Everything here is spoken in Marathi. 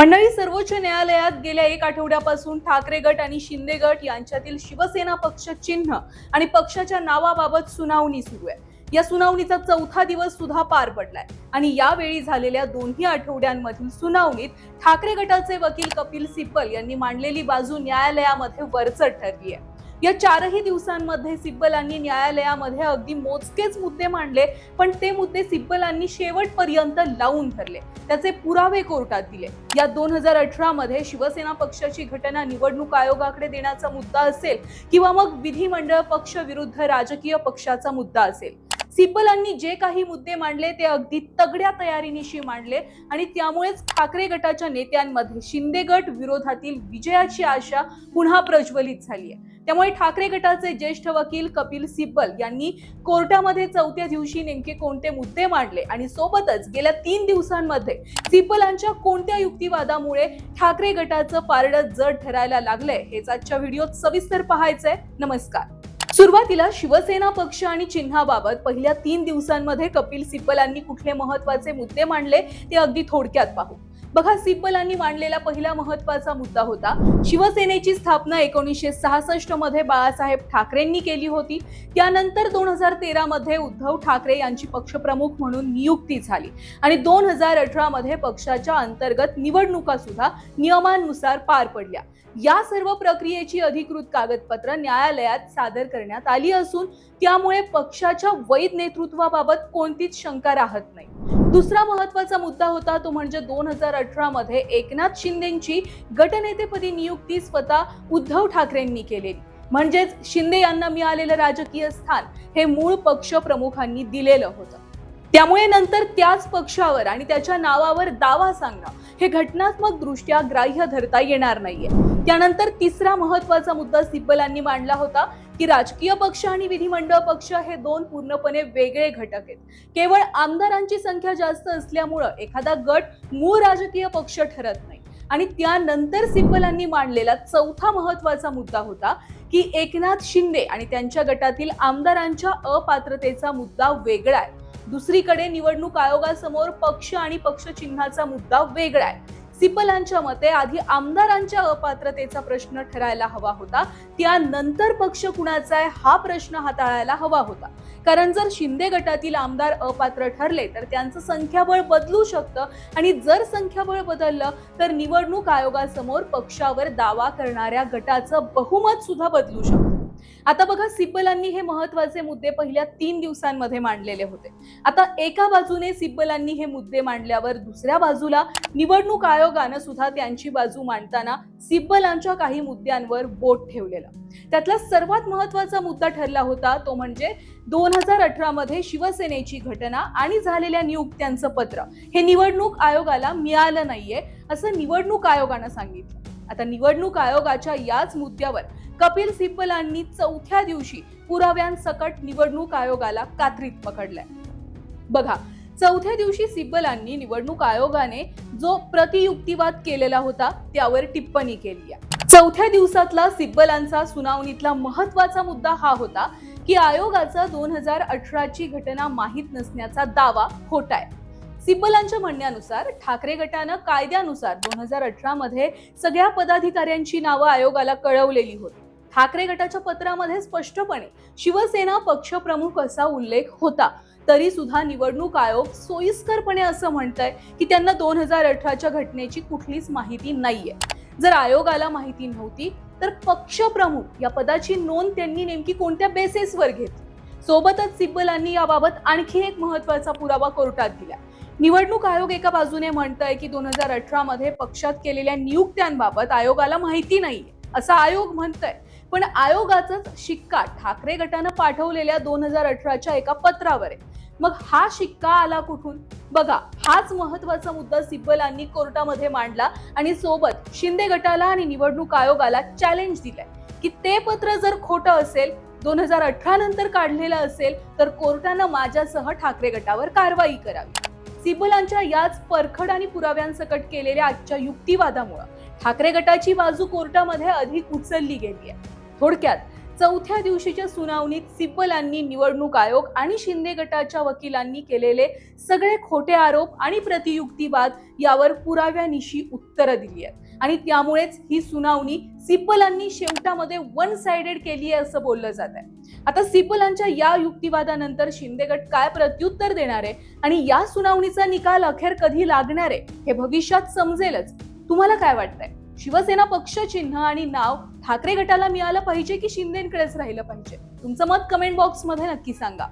मंडळी, सर्वोच्च न्यायालयात गेल्या एक आठवड्यापासून ठाकरे गट आणि शिंदे गट यांच्यातील शिवसेना पक्ष चिन्ह आणि पक्षाच्या नावाबाबत सुनावणी सुरू आहे. या सुनावणीचा चौथा दिवस सुद्धा पार पडलाय आणि यावेळी झालेल्या दोन्ही आठवड्यांमधील सुनावणीत ठाकरे गटाचे वकील कपिल सिब्बल यांनी मांडलेली बाजू न्यायालयामध्ये वरचढ ठरली आहे. या चारही दिवसांमध्ये सिब्बलांनी न्यायालयामध्ये अगदी मोजकेच मुद्दे मांडले, पण ते मुद्दे सिब्बलांनी शेवटपर्यंत लावून धरले. त्याचे पुरावे कोर्टात दिले. या 2018 मध्ये शिवसेना पक्षाची घटना निवडणूक आयोगाकडे देण्याचा मुद्दा असेल किंवा मग विधिमंडळ पक्ष विरुद्ध राजकीय पक्षाचा मुद्दा असेल, सिब्बलांनी जे काही मुद्दे मांडले ते अगदी तगड्या तयारीनिशी मांडले आणि त्यामुळेच ठाकरे गटाच्या नेत्यांमध्ये शिंदे गट विरोधातील विजयाची आशा पुन्हा प्रज्वलित झाली आहे. त्यामुळे ठाकरे गटाचे ज्येष्ठ वकील कपिल सिब्बल यांनी कोर्टामध्ये चौथ्या दिवशी नेमके कोणते मुद्दे मांडले आणि सोबतच गेल्या 3 दिवसांमध्ये सिब्बलांच्या कोणत्या युक्तिवादामुळे ठाकरे गटाचं पारडं जड ठरायला लागलंय, हेच आजच्या व्हिडिओत सविस्तर पाहायचंय. नमस्कार. सुरुवातीला शिवसेना पक्ष आणि चिन्हाबाबत पहिल्या 3 दिवसांमध्ये कपिल सिब्बलांनी कुठले महत्त्वाचे मुद्दे मांडले ते अगदी थोडक्यात पाहू. बघा, सिब्बलांनी मांडलेला पहिला महत्त्वाचा मुद्दा होता शिवसेनेची स्थापना 1966 मध्ये बाळासाहेब ठाकरेंनी केली होती. त्यानंतर 2013 मध्ये उद्धव ठाकरे यांची पक्षप्रमुख म्हणून नियुक्ती झाली आणि 2018 मध्ये पक्षाच्या अंतर्गत निवडणुका सुद्धा नियमांनुसार पार पडल्या. या सर्व प्रक्रियेची अधिकृत कागदपत्र न्यायालयात सादर करण्यात आली असून त्यामुळे पक्षाच्या वैध नेतृत्वाबाबत कोणतीच शंका राहत नाही. दुसरा महत्त्वाचा मुद्दा होता तो म्हणजे 2018 मध्ये एकनाथ शिंदेंची गटनेतेपदी नियुक्ती स्वतः उद्धव ठाकरेंनी केलेली. म्हणजेच शिंदे यांना मिळालेलं राजकीय स्थान हे मूळ पक्ष प्रमुखांनी दिलेलं होतं. त्यामुळे नंतर त्याच पक्षावर आणि त्याच्या नावावर दावा सांगणं हे घटनात्मक दृष्ट्या ग्राह्य धरता येणार नाहीये. त्यानंतर तिसरा महत्त्वाचा मुद्दा सिब्बलांनी मांडला होता की राजकीय पक्ष आणि विधिमंडळ पक्ष हे दोन पूर्णपणे वेगळे घटक आहेत. केवळ आमदारांची संख्या जास्त असल्यामुळे एखादा गट मूळ राजकीय पक्ष ठरत नाही. आणि त्यानंतर सिब्बलांनी मांडलेला चौथा महत्त्वाचा मुद्दा होता की एकनाथ शिंदे आणि त्यांच्या गटातील आमदारांच्या अपात्रतेचा मुद्दा वेगळा आहे. दुसरीकडे निवडणूक आयोगासमोर पक्ष आणि पक्ष चिन्हाचा मुद्दा वेगळा आहे. सिब्बलांच्या मते आधी आमदारांच्या अपात्रतेचा प्रश्न ठरायला हवा होता, त्यानंतर पक्ष कुणाचा आहे हा प्रश्न हाताळायला हवा होता. कारण जर शिंदे गटातील आमदार अपात्र ठरले तर त्यांचं संख्याबळ बदलू शकतं आणि जर संख्याबळ बदललं तर निवडणूक आयोगासमोर पक्षावर दावा करणाऱ्या गटाचं बहुमत सुद्धा बदलू शकतं. आता बघा, सिब्बलांनी हे महत्त्वाचे मुद्दे पहिल्या 3 दिवसांमध्ये मांडलेले होते. आता एका बाजूने सिब्बलांनी हे मुद्दे मांडल्यावर दुसऱ्या बाजूला निवडणूक आयोगानं सुद्धा त्यांची बाजू मांडताना सिब्बलांच्या काही मुद्द्यांवर बोट ठेवलेलं. त्यातला सर्वात महत्त्वाचा मुद्दा ठरला होता तो म्हणजे 2018 मध्ये शिवसेनेची घटना आणि झालेल्या नियुक्त्यांचं पत्र हे निवडणूक आयोगाला मिळालं नाहीये असं निवडणूक आयोगानं सांगितलं. आता निवडणूक आयोगाच्या याच मुद्द्यावर कपिल सिब्बलांनी चौथ्या दिवशी पुराव्यांसकट निवडणूक आयोगाला कात्रीत पकडलाय. बघा, चौथ्या दिवशी सिब्बलांनी निवडणूक आयोगाने जो प्रतियुक्तिवाद केलेला होता त्यावर टिप्पणी केली आहे. चौथ्या दिवसातला सिब्बलांचा सुनावणीतला महत्त्वाचा मुद्दा हा होता की आयोगाचा 2018 ची घटना माहीत नसण्याचा दावा खोटा आहे. सिब्बलांच्या म्हणण्यानुसार ठाकरे गटानं कायद्यानुसार 2018 मध्ये सगळ्या पदाधिकाऱ्यांची नावं आयोगाला कळवलेली होती. ठाकरे गटाच्या पत्रामध्ये स्पष्टपणे शिवसेना पक्षप्रमुख असा उल्लेख होता. तरी सुद्धा निवडणूक आयोग सोयीस्करपणे असं म्हणतंय की त्यांना 2018च्या घटनेची कुठलीच माहिती नाहीये. जर आयोगाला माहिती नव्हती तर पक्षप्रमुख या पदाची नोंद त्यांनी नेमकी कोणत्या बेसिसवर घेतली? सोबतच सिब्बलांनी याबाबत आणखी एक महत्त्वाचा पुरावा कोर्टात दिला. निवडणूक आयोग एका बाजूने म्हणतंय की 2018 मध्ये पक्षात केलेल्या नियुक्त्यांबाबत आयोगाला माहिती नाहीये असं आयोग म्हणतंय, पण आयोगाचाच शिक्का ठाकरे गटानं पाठवलेल्या 2018च्या एका पत्रावर आहे. मग हा शिक्का आला कुठून? बघा, हाच महत्त्वाचा मुद्दा सिब्बलांनी कोर्टामध्ये मांडला आणि सोबत शिंदे गटाला आणि निवडणूक आयोगाला चॅलेंज दिलंय की ते पत्र जर खोटं असेल, 2018 नंतर काढलेलं असेल तर कोर्टानं माझ्यासह ठाकरे गटावर कारवाई करावी. सिब्बलांच्या याच परखड आणि पुराव्यांसकट केलेल्या आजच्या युक्तिवादामुळे ठाकरे गटाची बाजू कोर्टामध्ये अधिक उचलली गेली आहे. थोडक्यात चौथ्या दिवशीच्या सुनावणीत सिब्बलांनी निवडणूक आयोग आणि शिंदे गटाच्या वकिलांनी केलेले सगळे खोटे आरोप आणि प्रतियुक्तिवाद यावर पुराव्यानिशी उत्तरं दिली आहेत आणि त्यामुळेच ही सुनावणी सिब्बलांनी शेवटामध्ये वन साइडेड केली आहे असं बोललं जात आहे. आता सिब्बलांच्या या युक्तिवादानंतर शिंदे गट काय प्रत्युत्तर देणार आहे आणि या सुनावणीचा निकाल अखेर कधी लागणार आहे हे भविष्यात समजेलच. तुम्हाला काय वाटतंय? शिवसेना पक्ष चिन्ह आणि नाव ठाकरे गटाला मिळालं पाहिजे की शिंदेकडेच राहिलं पाहिजे? तुमचं मत कमेंट बॉक्स मध्ये नक्की सांगा.